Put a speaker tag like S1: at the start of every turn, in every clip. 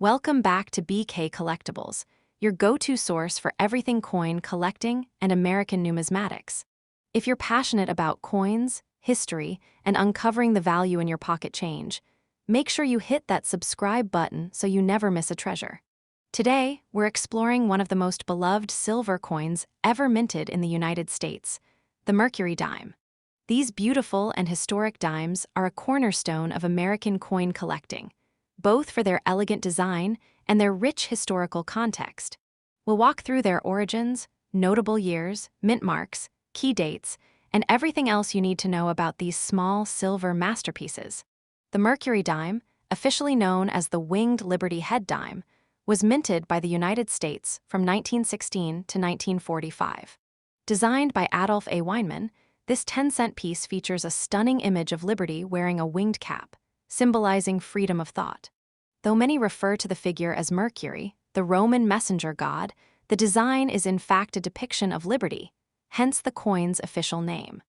S1: Welcome back to BK Collectables, your go-to source for everything coin collecting and American numismatics. If you're passionate about coins, history, and uncovering the value in your pocket change, make sure you hit that subscribe button so you never miss a treasure. Today, we're exploring one of the most beloved silver coins ever minted in the United States, the Mercury dime. These beautiful and historic dimes are a cornerstone of American coin collecting, both for their elegant design and their rich historical context. We'll walk through their origins, notable years, mint marks, key dates, and everything else you need to know about these small silver masterpieces. The Mercury dime, officially known as the Winged Liberty Head dime, was minted by the United States from 1916 to 1945. Designed by Adolf Weinman, this 10-cent piece features a stunning image of Liberty wearing a winged cap, symbolizing freedom of thought. Though many refer to the figure as Mercury, the Roman messenger god, the design is in fact a depiction of liberty, hence the coin's official name.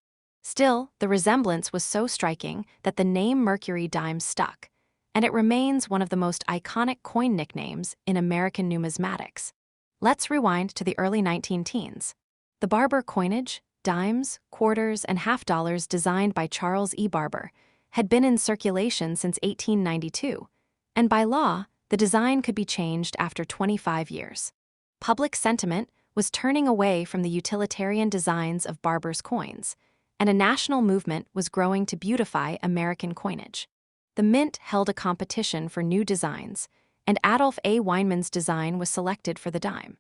S1: Still, the resemblance was so striking that the name Mercury dime stuck, and it remains one of the most iconic coin nicknames in American numismatics. Let's rewind to the early 19-teens. The Barber coinage, dimes, quarters, and half-dollars designed by Charles E. Barber had been in circulation since 1892, and by law, the design could be changed after 25 years. Public sentiment was turning away from the utilitarian designs of Barber's coins, and a national movement was growing to beautify American coinage. The Mint held a competition for new designs, and Adolf Weinman's design was selected for the dime.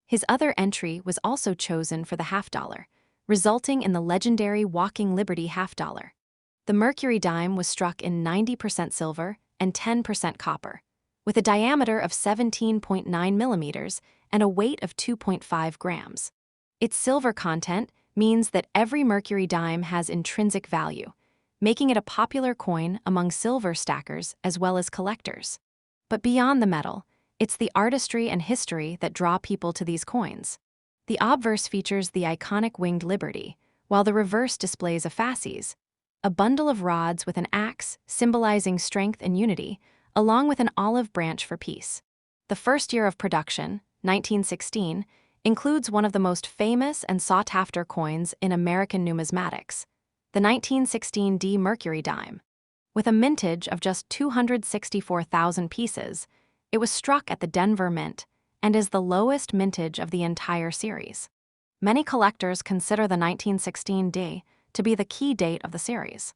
S1: His other entry was also chosen for the half-dollar, resulting in the legendary Walking Liberty half-dollar. The Mercury dime was struck in 90% silver and 10% copper, with a diameter of 17.9 millimeters and a weight of 2.5 grams. Its silver content means that every Mercury dime has intrinsic value, making it a popular coin among silver stackers as well as collectors. But beyond the metal, it's the artistry and history that draw people to these coins. The obverse features the iconic Winged Liberty, while the reverse displays a fasces, a bundle of rods with an axe symbolizing strength and unity, along with an olive branch for peace. The first year of production, 1916, includes one of the most famous and sought-after coins in American numismatics, the 1916 D Mercury dime. With a mintage of just 264,000 pieces, it was struck at the Denver Mint and is the lowest mintage of the entire series. Many collectors consider the 1916 D to be the key date of the series.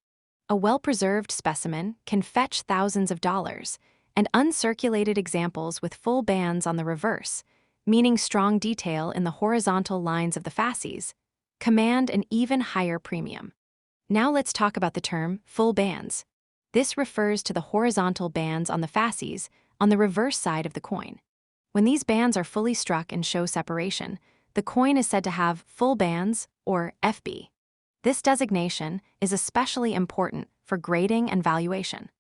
S1: A well-preserved specimen can fetch thousands of dollars, and uncirculated examples with full bands on the reverse, meaning strong detail in the horizontal lines of the fasces, command an even higher premium. Now let's talk about the term full bands. This refers to the horizontal bands on the fasces on the reverse side of the coin. When these bands are fully struck and show separation, the coin is said to have full bands, or FB. This designation is especially important for grading and valuation.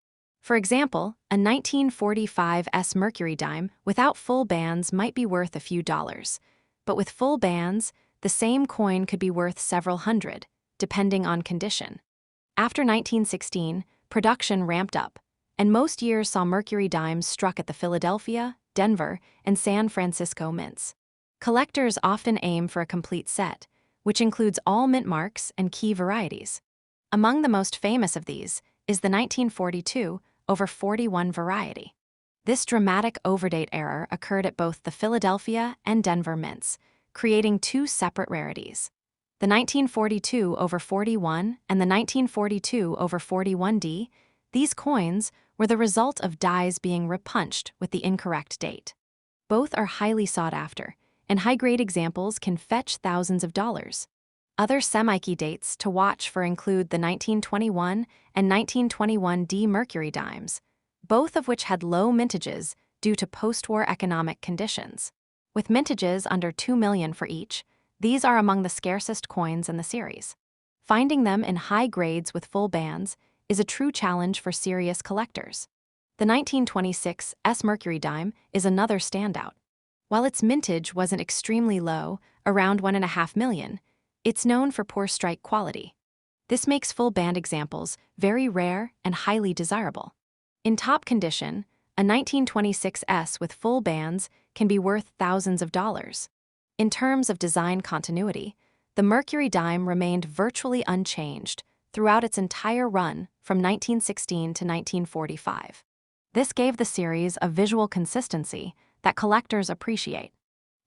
S1: For example, a 1945 S Mercury dime without full bands might be worth a few dollars, but with full bands, the same coin could be worth several hundred, depending on condition. After 1916, production ramped up, and most years saw Mercury dimes struck at the Philadelphia, Denver, and San Francisco mints. Collectors often aim for a complete set, which includes all mint marks and key varieties. Among the most famous of these is the 1942 over 41 variety. This dramatic overdate error occurred at both the Philadelphia and Denver mints, creating two separate rarities. The 1942 over 41 and the 1942 over 41D, these coins were the result of dies being repunched with the incorrect date. Both are highly sought after, and high-grade examples can fetch thousands of dollars. Other semi-key dates to watch for include the 1921 and 1921 D Mercury dimes, both of which had low mintages due to post-war economic conditions. With mintages under $2 million for each, these are among the scarcest coins in the series. Finding them in high grades with full bands is a true challenge for serious collectors. The 1926 S Mercury dime is another standout. While its mintage wasn't extremely low, around $1.5 million, it's known for poor strike quality. This makes full band examples very rare and highly desirable. In top condition, A 1926 S with full bands can be worth thousands of dollars. In terms of design continuity, the Mercury dime remained virtually unchanged throughout its entire run from 1916 to 1945. This gave the series a visual consistency that collectors appreciate.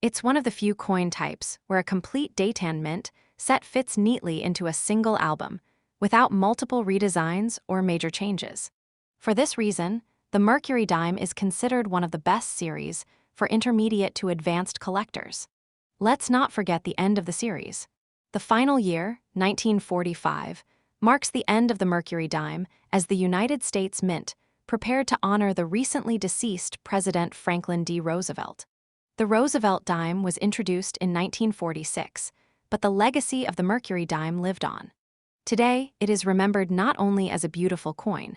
S1: It's one of the few coin types where a complete date-hand mint set fits neatly into a single album, without multiple redesigns or major changes. For this reason, the Mercury dime is considered one of the best series for intermediate to advanced collectors. Let's not forget the end of the series. The final year, 1945, marks the end of the Mercury dime as the United States Mint prepared to honor the recently deceased President Franklin D. Roosevelt. The Roosevelt dime was introduced in 1946, but the legacy of the Mercury dime lived on. Today, it is remembered not only as a beautiful coin,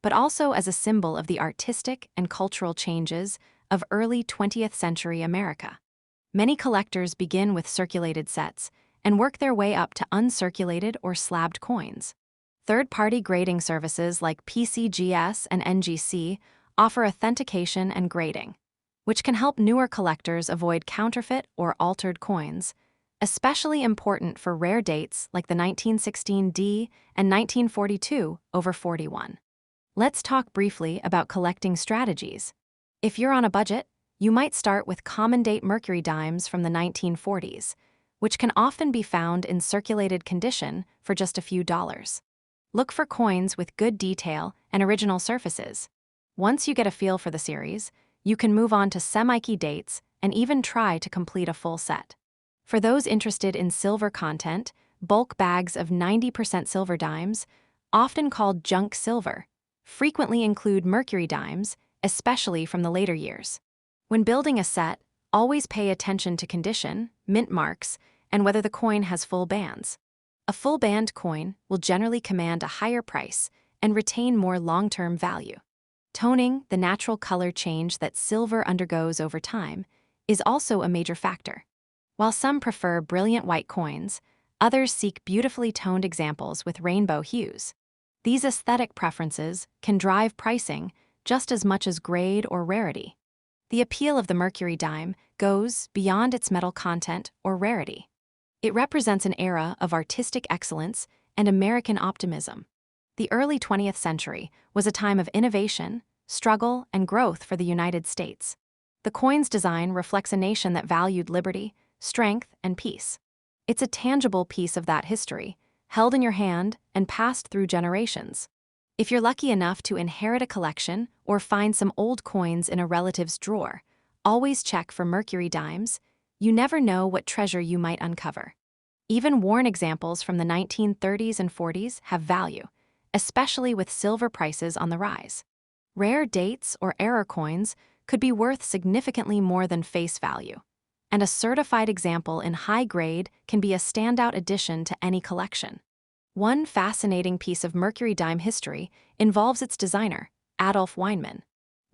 S1: but also as a symbol of the artistic and cultural changes of early 20th century America. Many collectors begin with circulated sets and work their way up to uncirculated or slabbed coins. Third-party grading services like PCGS and NGC offer authentication and grading, which can help newer collectors avoid counterfeit or altered coins, especially important for rare dates like the 1916D and 1942/41. Let's talk briefly about collecting strategies. If you're on a budget, you might start with common date Mercury dimes from the 1940s, which can often be found in circulated condition for just a few dollars. Look for coins with good detail and original surfaces. Once you get a feel for the series, you can move on to semi-key dates and even try to complete a full set. For those interested in silver content, bulk bags of 90% silver dimes, often called junk silver, frequently include Mercury dimes, especially from the later years. When building a set, always pay attention to condition, mint marks, and whether the coin has full bands. A full band coin will generally command a higher price and retain more long-term value. Toning, the natural color change that silver undergoes over time, is also a major factor. While some prefer brilliant white coins, others seek beautifully toned examples with rainbow hues. These aesthetic preferences can drive pricing just as much as grade or rarity. The appeal of the Mercury dime goes beyond its metal content or rarity. It represents an era of artistic excellence and American optimism. The early 20th century was a time of innovation, struggle, and growth for the United States. The coin's design reflects a nation that valued liberty, strength, and peace. It's a tangible piece of that history, held in your hand and passed through generations. If you're lucky enough to inherit a collection or find some old coins in a relative's drawer, always check for Mercury dimes. You never know what treasure you might uncover. Even worn examples from the 1930s and 40s have value, especially with silver prices on the rise. Rare dates or error coins could be worth significantly more than face value, and a certified example in high grade can be a standout addition to any collection. One fascinating piece of Mercury dime history involves its designer, Adolf Weinman.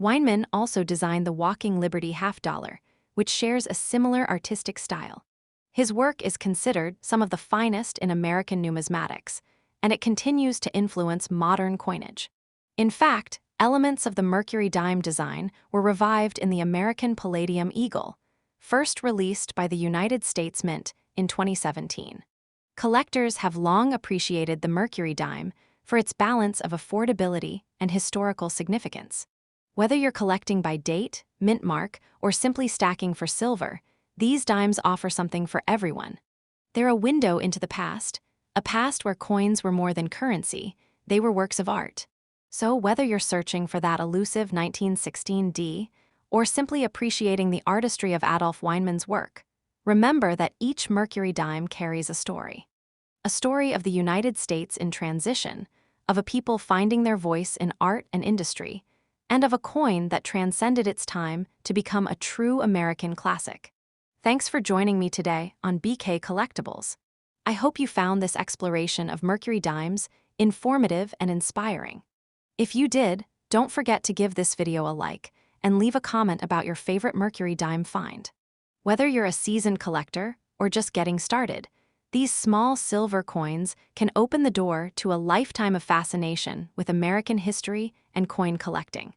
S1: Weinman also designed the Walking Liberty half-dollar, which shares a similar artistic style. His work is considered some of the finest in American numismatics, and it continues to influence modern coinage. In fact, elements of the Mercury dime design were revived in the American Palladium Eagle, first released by the United States Mint in 2017. Collectors have long appreciated the Mercury dime for its balance of affordability and historical significance. Whether you're collecting by date, mint mark, or simply stacking for silver, these dimes offer something for everyone. They're a window into the past, a past where coins were more than currency, they were works of art. So whether you're searching for that elusive 1916D or simply appreciating the artistry of Adolf Weinman's work, remember that each Mercury dime carries a story. A story of the United States in transition, of a people finding their voice in art and industry, and of a coin that transcended its time to become a true American classic. Thanks for joining me today on BK Collectables. I hope you found this exploration of Mercury dimes informative and inspiring. If you did, don't forget to give this video a like and leave a comment about your favorite Mercury dime find. Whether you're a seasoned collector or just getting started, these small silver coins can open the door to a lifetime of fascination with American history and coin collecting.